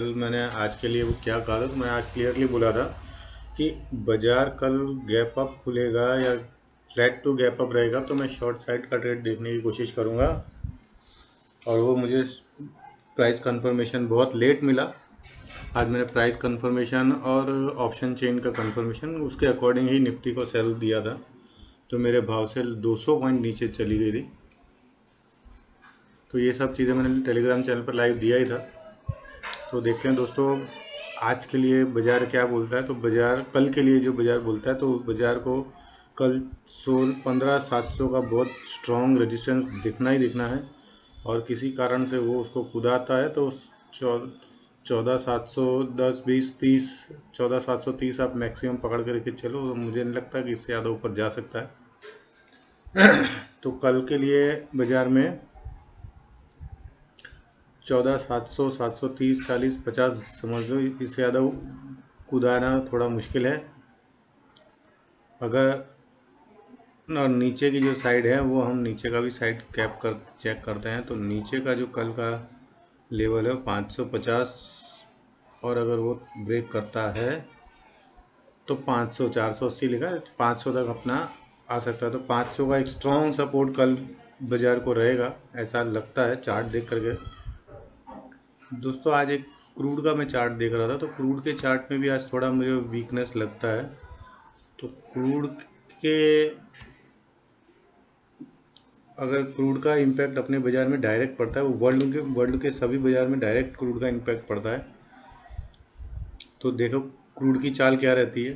कल मैंने आज के लिए वो क्या कहा था, तो मैं आज क्लियरली बोला था कि बाजार कल गैप अप खुलेगा या फ्लैट टू गैप अप रहेगा तो मैं शॉर्ट साइड का ट्रेड देखने की कोशिश करूँगा। और वो मुझे प्राइस कंफर्मेशन बहुत लेट मिला। आज मैंने प्राइस कंफर्मेशन और ऑप्शन चेन का कंफर्मेशन उसके अकॉर्डिंग ही निफ्टी को सेल दिया था, तो मेरे भाव से 200 पॉइंट नीचे चली गई थी। तो ये सब चीज़ें मैंने टेलीग्राम चैनल पर लाइव दिया ही था। तो देखते हैं दोस्तों आज के लिए बाज़ार क्या बोलता है। तो बाज़ार कल के लिए जो बाज़ार बोलता है, तो बाज़ार को कल 15,700 का बहुत स्ट्रॉन्ग रेजिस्टेंस दिखना ही दिखना है। और किसी कारण से वो उसको कुदाता है तो 14,710, 20, 30, 14,730 आप मैक्सिमम पकड़ के रखे चलो। तो मुझे नहीं लगता कि इससे ज़्यादा ऊपर जा सकता है। तो कल के लिए बाज़ार में 14,700, 730, 40, 50 समझ लो, इससे ज़्यादा कूदाना थोड़ा मुश्किल है। अगर और नीचे की जो साइड है वो हम नीचे का भी साइड कैप कर चेक करते हैं। तो नीचे का जो कल का लेवल है 550, और अगर वो ब्रेक करता है तो 500, 480 लिखा है, 500 तक अपना आ सकता है। तो 500 का एक स्ट्रॉन्ग सपोर्ट कल बाजार को रहेगा, ऐसा लगता है चार्ट देख करके। दोस्तों आज एक क्रूड का मैं चार्ट देख रहा था, तो क्रूड के चार्ट में भी आज थोड़ा मुझे वीकनेस लगता है। तो क्रूड के अगर क्रूड का इम्पैक्ट अपने बाज़ार में डायरेक्ट पड़ता है, वो वर्ल्ड के सभी बाज़ार में डायरेक्ट क्रूड का इम्पैक्ट पड़ता है। तो देखो क्रूड की चाल क्या रहती है।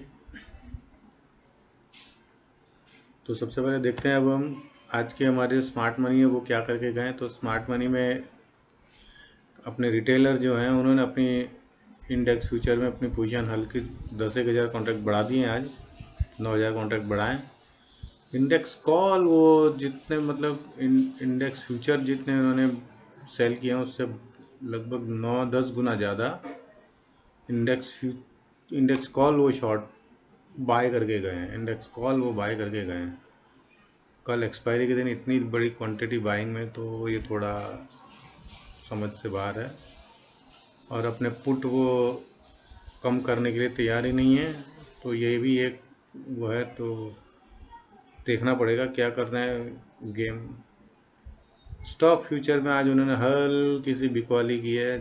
तो सबसे पहले देखते हैं अब हम आज के हमारे स्मार्ट मनी है वो क्या करके गए। तो स्मार्ट मनी में अपने रिटेलर जो हैं उन्होंने अपनी इंडेक्स फ्यूचर में अपनी पोजीशन हल्की 10,000 कॉन्ट्रैक्ट बढ़ा दिए हैं। आज 9,000 कॉन्ट्रैक्ट बढ़ाएं। इंडेक्स कॉल वो जितने मतलब इंडेक्स फ्यूचर जितने उन्होंने सेल किए हैं उससे लगभग 9-10 गुना ज़्यादा इंडेक्स कॉल वो शॉर्ट बाय करके गए हैं। इंडेक्स कॉल वो बाय करके गए हैं कल एक्सपायरी के दिन इतनी बड़ी क्वांटिटी बाइंग में, तो ये थोड़ा समझ से बाहर है। और अपने पुट वो कम करने के लिए तैयार ही नहीं है। तो ये भी एक वो है, तो देखना पड़ेगा क्या करना है गेम। स्टॉक फ्यूचर में आज उन्होंने हल्की सी बिकवाली की है,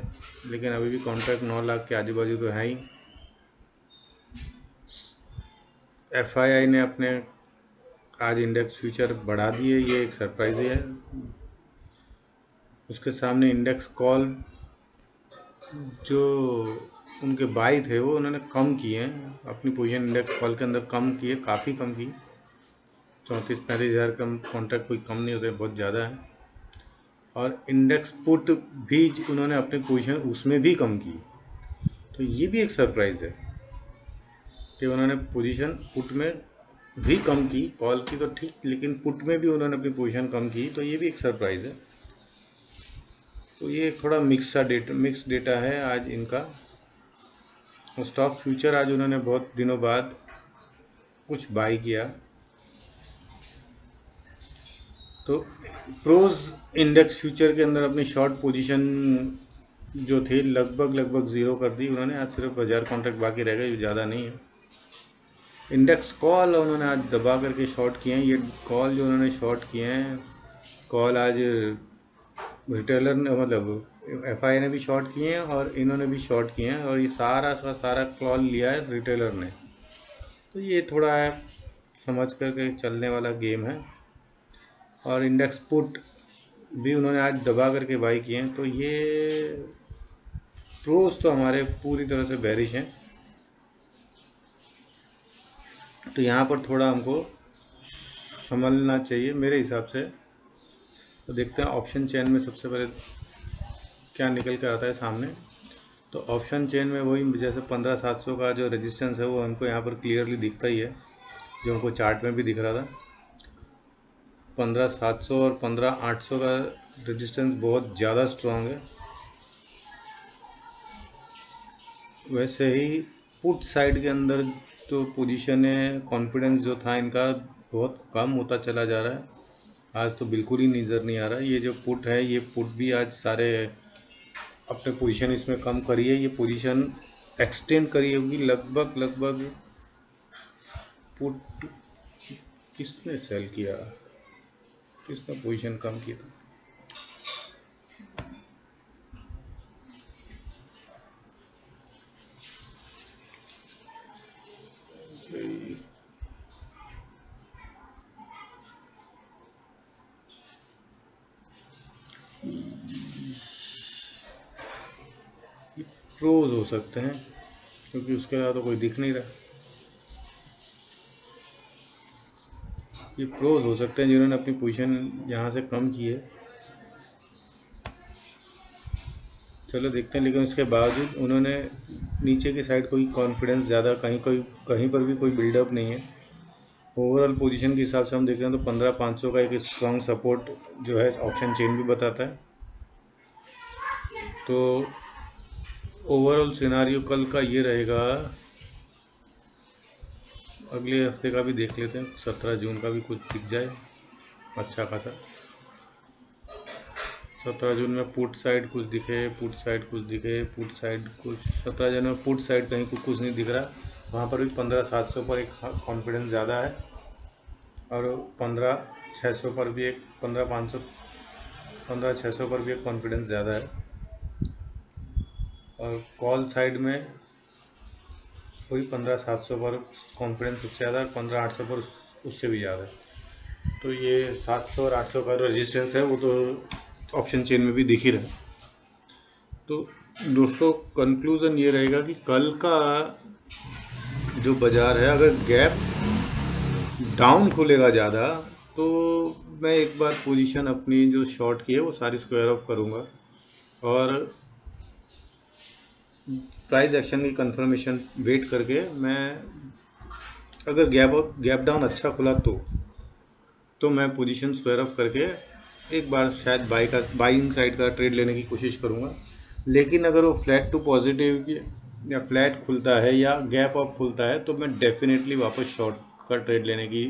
लेकिन अभी भी कॉन्ट्रैक्ट 9 लाख के आजू बाजू तो है ही। एफआईआई ने अपने आज इंडेक्स फ्यूचर बढ़ा दिए, ये एक सरप्राइज है। उसके सामने इंडेक्स कॉल जो उनके बाई थे वो उन्होंने कम किए हैं, अपनी पोजीशन इंडेक्स कॉल के अंदर कम किए, काफ़ी कम की। 34-35 हज़ार कम कॉन्ट्रैक्ट कोई कम नहीं होते, बहुत ज़्यादा है। और इंडेक्स पुट भी उन्होंने अपनी पोजीशन उसमें भी कम की। तो ये भी एक सरप्राइज़ है कि उन्होंने पोजीशन पुट में भी कम की। कॉल की तो ठीक, लेकिन पुट में भी उन्होंने अपनी पोजीशन कम की, तो ये भी एक सरप्राइज़ है। तो ये थोड़ा मिक्स डेटा है आज इनका। स्टॉक फ्यूचर आज उन्होंने बहुत दिनों बाद कुछ बाई किया। तो प्रोज इंडेक्स फ्यूचर के अंदर अपनी शॉर्ट पोजीशन जो थी लगभग ज़ीरो कर दी उन्होंने। आज सिर्फ 1,000 कॉन्ट्रैक्ट बाकी रह गए, जो ज़्यादा नहीं है। इंडेक्स कॉल उन्होंने आज दबा करके शॉर्ट किए हैं। ये कॉल जो उन्होंने शॉर्ट किए हैं, कॉल आज रिटेलर ने मतलब एफआई ने भी शॉर्ट किए हैं और इन्होंने भी शॉर्ट किए हैं, और ये सारा का सारा कॉल लिया है रिटेलर ने। तो ये थोड़ा समझ करके चलने वाला गेम है। और इंडेक्स पुट भी उन्होंने आज दबा करके बाई किए हैं। तो ये प्रोज तो हमारे पूरी तरह से बेरिश हैं। तो यहाँ पर थोड़ा हमको संभलना चाहिए मेरे हिसाब से। तो देखते हैं ऑप्शन चेन में सबसे पहले क्या निकल कर आता है सामने। तो ऑप्शन चेन में वही जैसे 15,700 का जो रेजिस्टेंस है वो हमको यहाँ पर क्लियरली दिखता ही है, जो हमको चार्ट में भी दिख रहा था। 15,700 और 15,800 का रेजिस्टेंस बहुत ज़्यादा स्ट्रॉन्ग है। वैसे ही पुट साइड के अंदर तो पोजीशन है, कॉन्फिडेंस जो था इनका बहुत कम होता चला जा रहा है। आज तो बिल्कुल ही नज़र नहीं आ रहा। ये जो पुट है, ये पुट भी आज सारे अपने पोजीशन इसमें कम करिए, ये पोजीशन एक्सटेंड करी होगी लगभग पुट। किसने सेल किया, किसने पोजीशन कम किया था? प्रोज हो सकते हैं, क्योंकि उसके अलावा तो कोई दिख नहीं रहा। ये प्रोज हो सकते हैं जिन्होंने अपनी पोजीशन यहाँ से कम की है। चलो देखते हैं, लेकिन उसके बावजूद उन्होंने नीचे की साइड कोई कॉन्फिडेंस ज़्यादा कहीं पर भी कोई बिल्डअप नहीं है। ओवरऑल पोजीशन के हिसाब से हम देखते हैं तो 15,500 का एक स्ट्रॉन्ग सपोर्ट जो है ऑप्शन चेन भी बताता है। तो ओवरऑल सिनारियो कल का ये रहेगा। अगले हफ्ते का भी देख लेते हैं, 17 जून का भी कुछ दिख जाए अच्छा खासा। 17 जून में पुट साइड कुछ दिखे, पुट साइड कुछ दिखे, पुट साइड कुछ। 17 जून में पुट साइड कहीं कुछ नहीं दिख रहा। वहाँ पर भी 15,700 पर एक कॉन्फिडेंस ज़्यादा है, और 15,600 पर भी एक 15,600 पर भी एक कॉन्फिडेंस ज़्यादा है। और कॉल साइड में वही 15,700 पर कॉन्फिडेंस सबसे ज़्यादा है, 15,800 पर उससे भी ज़्यादा है। तो ये 700 और 800 का रेजिस्टेंस है वो तो ऑप्शन चेन में भी दिख ही रहा है। तो दोस्तों कंक्लूज़न ये रहेगा कि कल का जो बाज़ार है, अगर गैप डाउन खुलेगा ज़्यादा तो मैं एक बार पोजीशन अपनी जो शॉर्ट की है वो सारी स्क्वायर ऑफ करूँगा, और प्राइस एक्शन की कंफर्मेशन वेट करके मैं अगर गैप डाउन अच्छा खुला तो मैं पोजीशन स्क्वायर ऑफ करके एक बार शायद बाइंग साइड का ट्रेड लेने की कोशिश करूँगा। लेकिन अगर वो फ्लैट टू पॉजिटिव या फ्लैट खुलता है या गैप अप खुलता है तो मैं डेफिनेटली वापस शॉर्ट का ट्रेड लेने की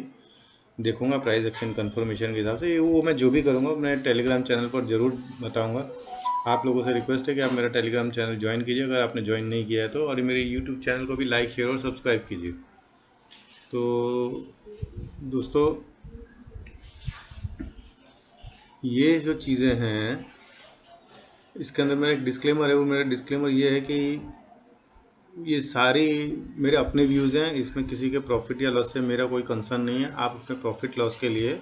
देखूंगा प्राइस एक्शन कंफर्मेशन के हिसाब से। वो मैं जो भी करूँगा मैं टेलीग्राम चैनल पर ज़रूर बताऊँगा। आप लोगों से रिक्वेस्ट है कि आप मेरा टेलीग्राम चैनल ज्वाइन कीजिए अगर आपने ज्वाइन नहीं किया है तो, और मेरे यूट्यूब चैनल को भी लाइक शेयर और सब्सक्राइब कीजिए। तो दोस्तों ये जो चीज़ें हैं इसके अंदर मेरा एक डिस्क्लेमर है, वो मेरा डिस्क्लेमर ये है कि ये सारी मेरे अपने व्यूज़ हैं, इसमें किसी के प्रॉफिट या लॉस से मेरा कोई कंसर्न नहीं है। आप अपने प्रॉफिट लॉस के लिए,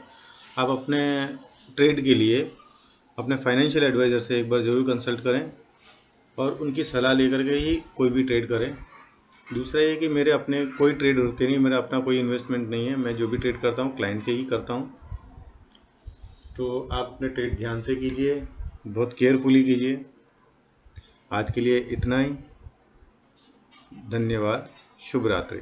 आप अपने ट्रेड के लिए अपने फाइनेंशियल एडवाइज़र से एक बार ज़रूर कंसल्ट करें और उनकी सलाह लेकर के ही कोई भी ट्रेड करें। दूसरा ये कि मेरे अपने कोई ट्रेड होते नहीं, मेरा अपना कोई इन्वेस्टमेंट नहीं है। मैं जो भी ट्रेड करता हूँ क्लाइंट के ही करता हूँ। तो आप अपने ट्रेड ध्यान से कीजिए, बहुत केयरफुली कीजिए। आज के लिए इतना ही, धन्यवाद, शुभ रात्रि।